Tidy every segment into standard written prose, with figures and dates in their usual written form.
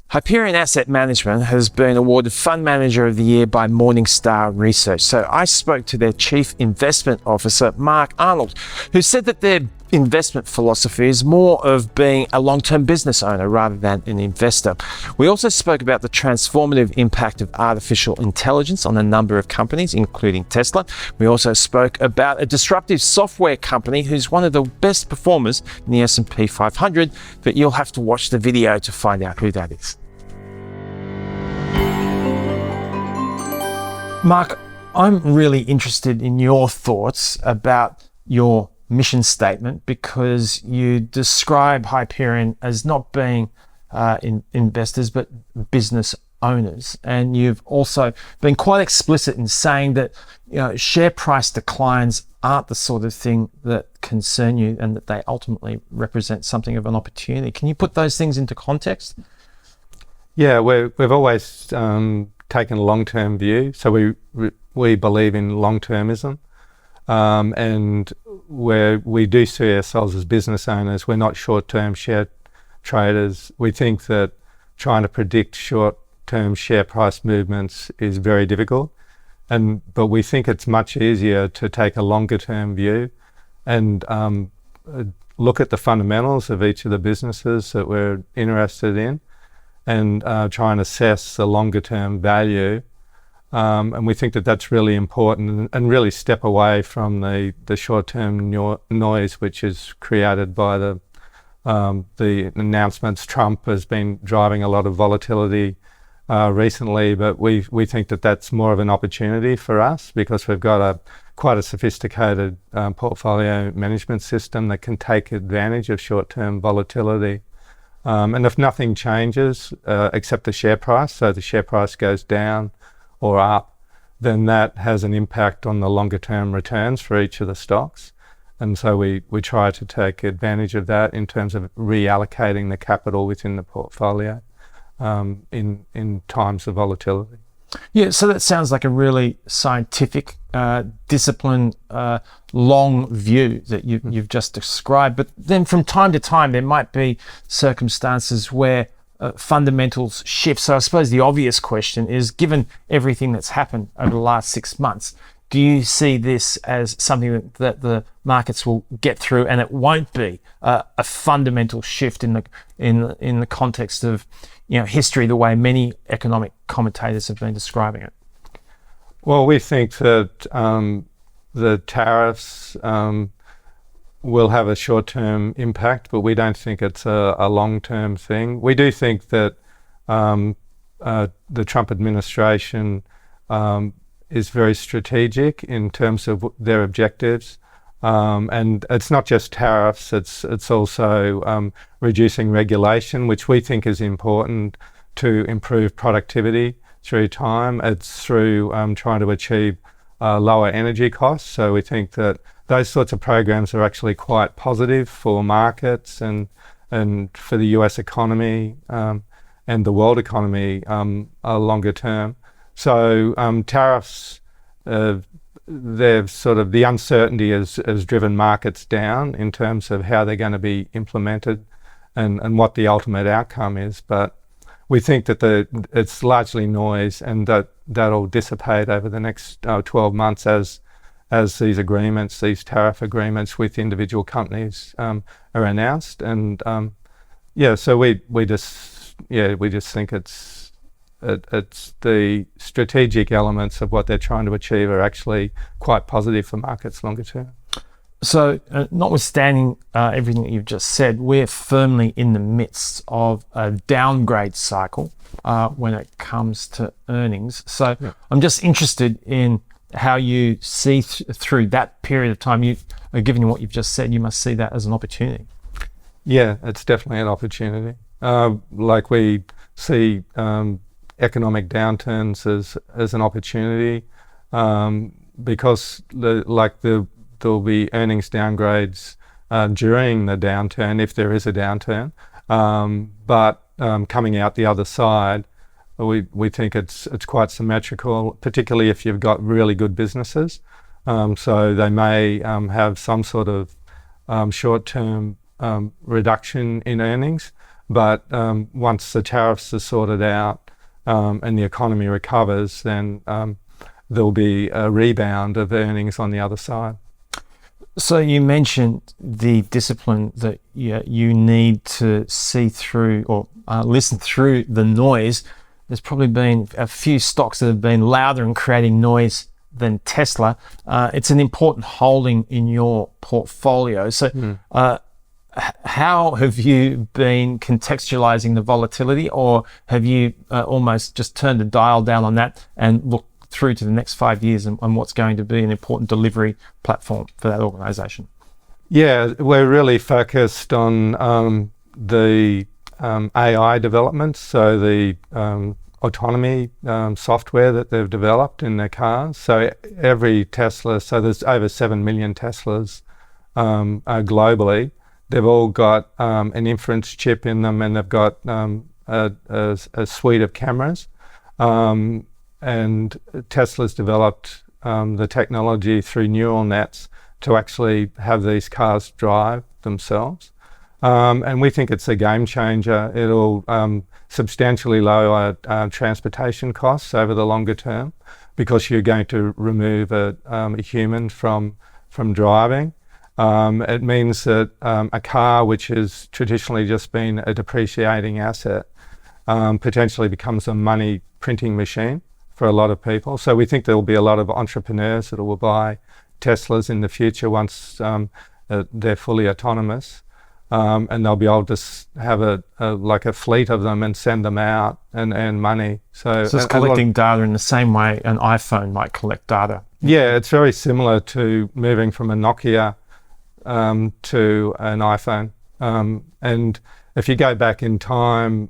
Hyperion Asset Management has been awarded Fund Manager of the Year by Morningstar Research. So I spoke to their Chief Investment Officer, Mark Arnold, who said that their investment philosophy is more of being a long-term business owner rather than an investor. We also spoke about the transformative impact of artificial intelligence on a number of companies, including Tesla. We also spoke about a disruptive software company who's one of the best performers in the S&P 500, but you'll have to watch the video to find out who that is. Mark, I'm really interested in your thoughts about your mission statement, because you describe Hyperion as not being investors but business owners, and you've also been quite explicit in saying that share price declines aren't the sort of thing that concern you, and that they ultimately represent something of an opportunity. Can you put those things into context? Yeah, we've always taken a long-term view, so we believe in long-termism. And where we do see ourselves as business owners, we're not short-term share traders. We think that trying to predict short-term share price movements is very difficult, but we think it's much easier to take a longer-term view and look at the fundamentals of each of the businesses that we're interested in and try and assess the longer-term value. And we think that that's really important, and really step away from the short-term noise which is created by the announcements. Trump has been driving a lot of volatility recently, but we think that that's more of an opportunity for us, because we've got quite a sophisticated portfolio management system that can take advantage of short-term volatility. And if nothing changes except the share price, so the share price goes down or up, then that has an impact on the longer term returns for each of the stocks. And so we try to take advantage of that in terms of reallocating the capital within the portfolio in times of volatility. Yeah, so that sounds like a really scientific, disciplined, long view that you've just described. But then from time to time, there might be circumstances where fundamentals shift. So I suppose the obvious question is, given everything that's happened over the last 6 months, do you see this as something that the markets will get through, and it won't be a fundamental shift in the context of history, the way many economic commentators have been describing it? Well, we think that the tariffs will have a short-term impact, but we don't think it's a long-term thing. We do think that the Trump administration is very strategic in terms of their objectives, and it's not just tariffs. It's also reducing regulation, which we think is important to improve productivity through time. It's through trying to achieve lower energy costs. So we think that those sorts of programs are actually quite positive for markets and for the US economy and the world economy longer term. So tariffs, they've sort of, the uncertainty has driven markets down in terms of how they're going to be implemented and what the ultimate outcome is. But we think that it's largely noise, and that'll dissipate over the next 12 months as these tariff agreements with individual companies are announced. And so we just think it's the strategic elements of what they're trying to achieve are actually quite positive for markets longer term. So notwithstanding everything that you've just said, we're firmly in the midst of a downgrade cycle when it comes to earnings. So yeah. I'm just interested in how you see through that period of time. Given what you've just said, you must see that as an opportunity. Yeah, it's definitely an opportunity. Like we see economic downturns as an opportunity because there'll be earnings downgrades during the downturn, if there is a downturn. But coming out the other side, we think it's quite symmetrical, particularly if you've got really good businesses. So they may have some sort of short-term reduction in earnings, But once the tariffs are sorted out and the economy recovers, then there'll be a rebound of earnings on the other side. So you mentioned the discipline that you need to see through or listen through the noise. There's probably been a few stocks that have been louder and creating noise than Tesla. It's an important holding in your portfolio. So how have you been contextualizing the volatility, or have you almost just turned the dial down on that and looked through to the next 5 years and what's going to be an important delivery platform for that organization? Yeah, we're really focused on the AI developments, so the autonomy software that they've developed in their cars. So every Tesla, so there's over 7 million Teslas globally. They've all got an inference chip in them, and they've got a suite of cameras. And Tesla's developed the technology through neural nets to actually have these cars drive themselves. And we think it's a game changer. It'll substantially lower transportation costs over the longer term, because you're going to remove a human from driving. It means that a car, which has traditionally just been a depreciating asset, potentially becomes a money printing machine for a lot of people. So we think there will be a lot of entrepreneurs that will buy Teslas in the future once they're fully autonomous. And they'll be able to have a fleet of them and send them out and earn money. So it's collecting data in the same way an iPhone might collect data. Yeah, it's very similar to moving from a Nokia to an iPhone. And if you go back in time,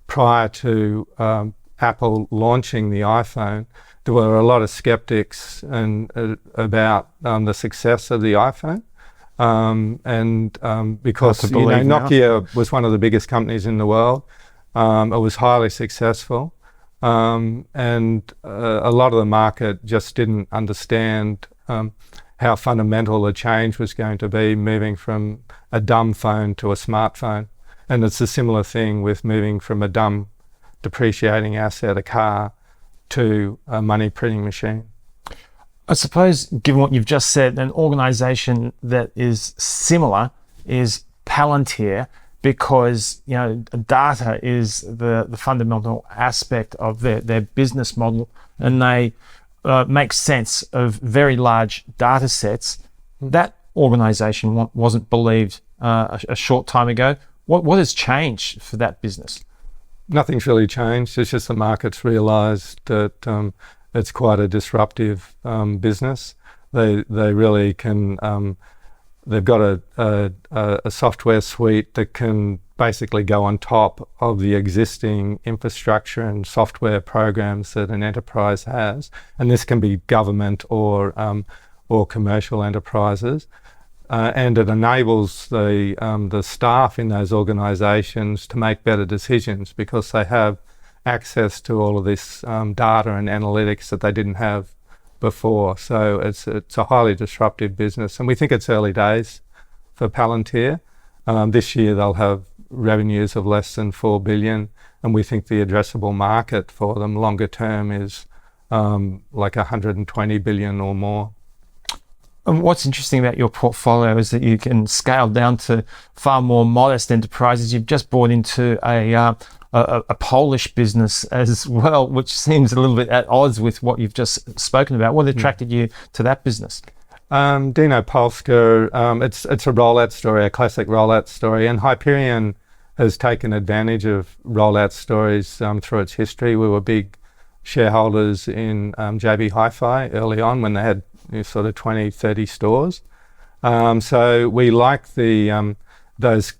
prior to Apple launching the iPhone, there were a lot of skeptics about the success of the iPhone. Because Nokia was one of the biggest companies in the world, it was highly successful, and a lot of the market just didn't understand how fundamental the change was going to be, moving from a dumb phone to a smartphone. And it's a similar thing with moving from a dumb depreciating asset, a car, to a money printing machine. I suppose, given what you've just said, an organization that is similar is Palantir, because data is the fundamental aspect of their business model, and they make sense of very large data sets. That organization wasn't believed a short time ago. What has changed for that business? Nothing's really changed. It's just the market's realised that it's quite a disruptive business. They really can. They've got a software suite that can basically go on top of the existing infrastructure and software programs that an enterprise has, and this can be government or commercial enterprises. And it enables the staff in those organisations to make better decisions, because they have access to all of this data and analytics that they didn't have before. So it's a highly disruptive business, and we think it's early days for Palantir. This year they'll have revenues of less than 4 billion, and we think the addressable market for them longer term is like 120 billion or more. And what's interesting about your portfolio is that you can scale down to far more modest enterprises. You've just brought into a Polish business as well, which seems a little bit at odds with what you've just spoken about. What attracted you to that business? Dino Polska, it's a rollout story, a classic rollout story, and Hyperion has taken advantage of rollout stories through its history. We were big shareholders in JB Hi-Fi early on, when they had sort of 20, 30 stores. So we like those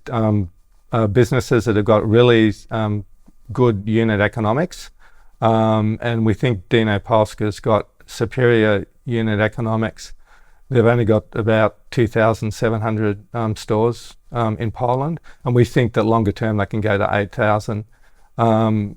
businesses that have got really good unit economics, and we think Dino Polska's got superior unit economics. They've only got about 2,700 stores in Poland, and we think that longer term they can go to 8,000. And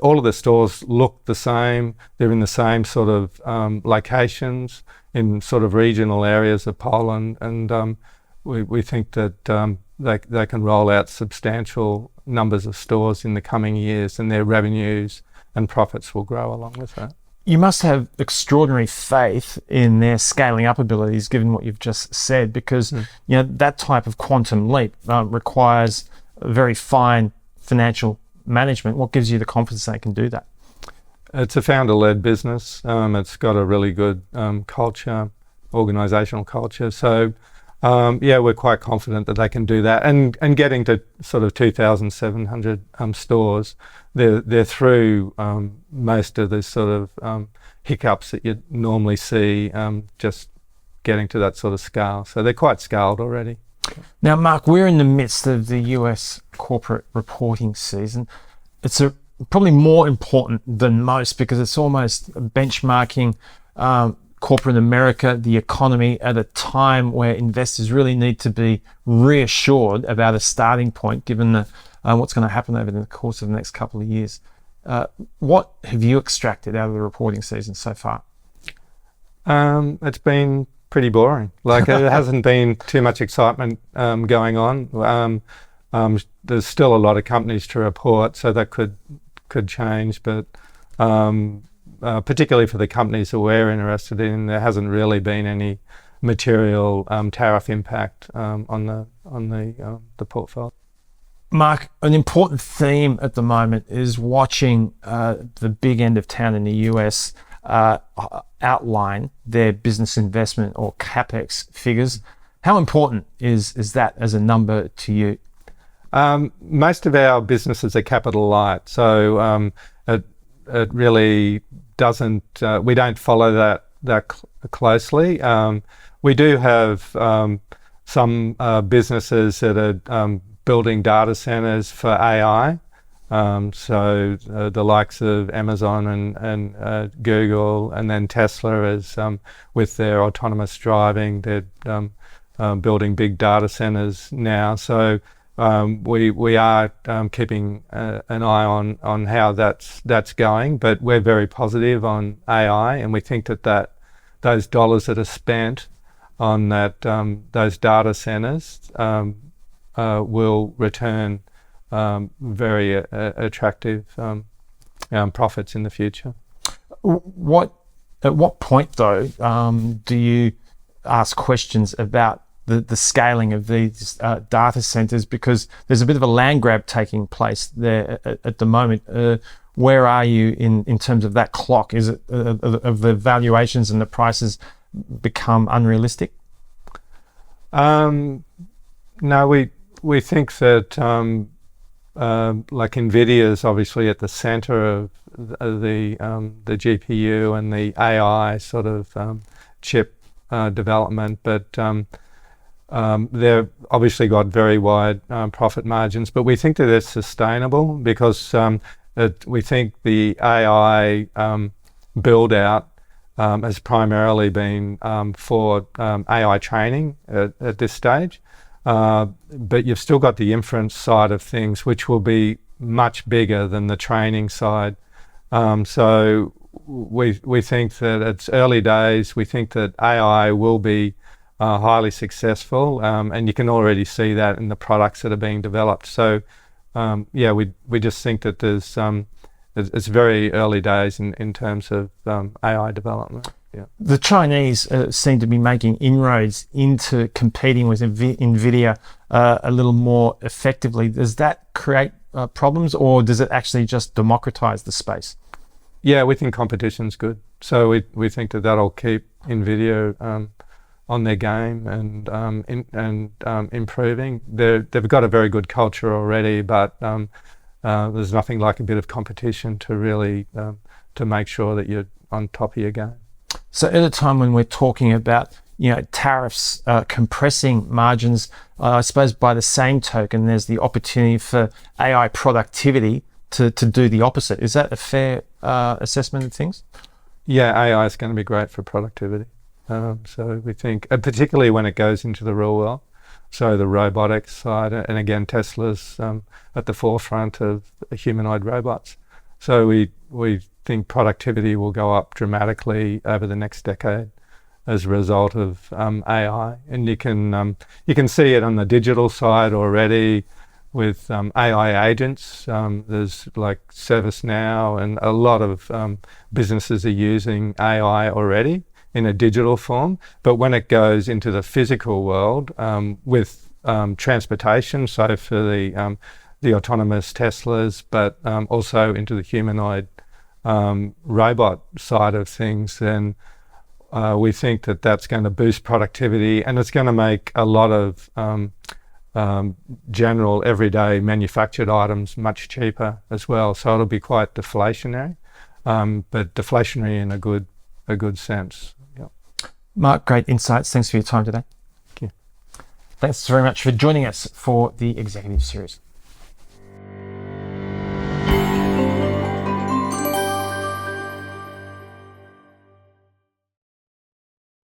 all of the stores look the same. They're in the same sort of locations in sort of regional areas of Poland, and we think that they can roll out substantial numbers of stores in the coming years, and their revenues and profits will grow along with that. You must have extraordinary faith in their scaling up abilities, given what you've just said, because that type of quantum leap requires very fine financial management. What gives you the confidence they can do that? It's a founder-led business. It's got a really good culture, organisational culture. So, we're quite confident that they can do that. And getting to sort of 2,700 stores, they're through most of the sort of hiccups that you normally see, just getting to that sort of scale. So they're quite scaled already. Now, Mark, we're in the midst of the US corporate reporting season. It's probably more important than most because it's almost benchmarking corporate America, the economy, at a time where investors really need to be reassured about a starting point, given what's going to happen over the course of the next couple of years. What have you extracted out of the reporting season so far? It's been pretty boring. Like, it hasn't been too much excitement going on. There's still a lot of companies to report, so that could change, but particularly for the companies that we're interested in, there hasn't really been any material tariff impact on the portfolio. Mark, an important theme at the moment is watching the big end of town in the US outline their business investment or CapEx figures. How important is that as a number to you? Most of our businesses are capital light, so it really doesn't. We don't follow that closely. We do have some businesses that are building data centers for AI. So the likes of Amazon and Google, and then Tesla is with their autonomous driving. They're building big data centers now. So we are keeping an eye on how that's going, but we're very positive on AI, and we think that those dollars that are spent on those data centers will return very attractive profits in the future. At what point, though, do you ask questions about the scaling of these data centers? Because there's a bit of a land grab taking place there at the moment. Where are you in terms of that clock? Is it of the valuations and the prices become unrealistic? No, we think that like NVIDIA is obviously at the center of the GPU and the AI sort of chip development, but they've obviously got very wide profit margins. But we think that it's sustainable because we think the AI build out has primarily been for AI training at this stage. But you've still got the inference side of things, which will be much bigger than the training side. So we think that it's early days. We think that AI will be highly successful, and you can already see that in the products that are being developed. So we just think that it's very early days in terms of AI development. Yeah. The Chinese seem to be making inroads into competing with NVIDIA a little more effectively. Does that create problems, or does it actually just democratize the space? Yeah, we think competition's good. So we think that that'll keep NVIDIA on their game and improving. They've got a very good culture already, but there's nothing like a bit of competition to really to make sure that you're on top of your game. So at a time when we're talking about tariffs compressing margins, I suppose by the same token, there's the opportunity for AI productivity to do the opposite. Is that a fair assessment of things? Yeah, AI is going to be great for productivity. So we think, particularly when it goes into the real world, so the robotics side, and again, Tesla's at the forefront of humanoid robots. So we think productivity will go up dramatically over the next decade. as a result of AI, and you can see it on the digital side already with AI agents. There's like ServiceNow, and a lot of businesses are using AI already in a digital form. But when it goes into the physical world with transportation, so for the autonomous Teslas, but also into the humanoid robot side of things, then we think that that's going to boost productivity, and it's going to make a lot of general everyday manufactured items much cheaper as well. So it'll be quite deflationary, but deflationary in a good sense. Yep. Mark, great insights. Thanks for your time today. Thank you. Thanks very much for joining us for the Executive Series.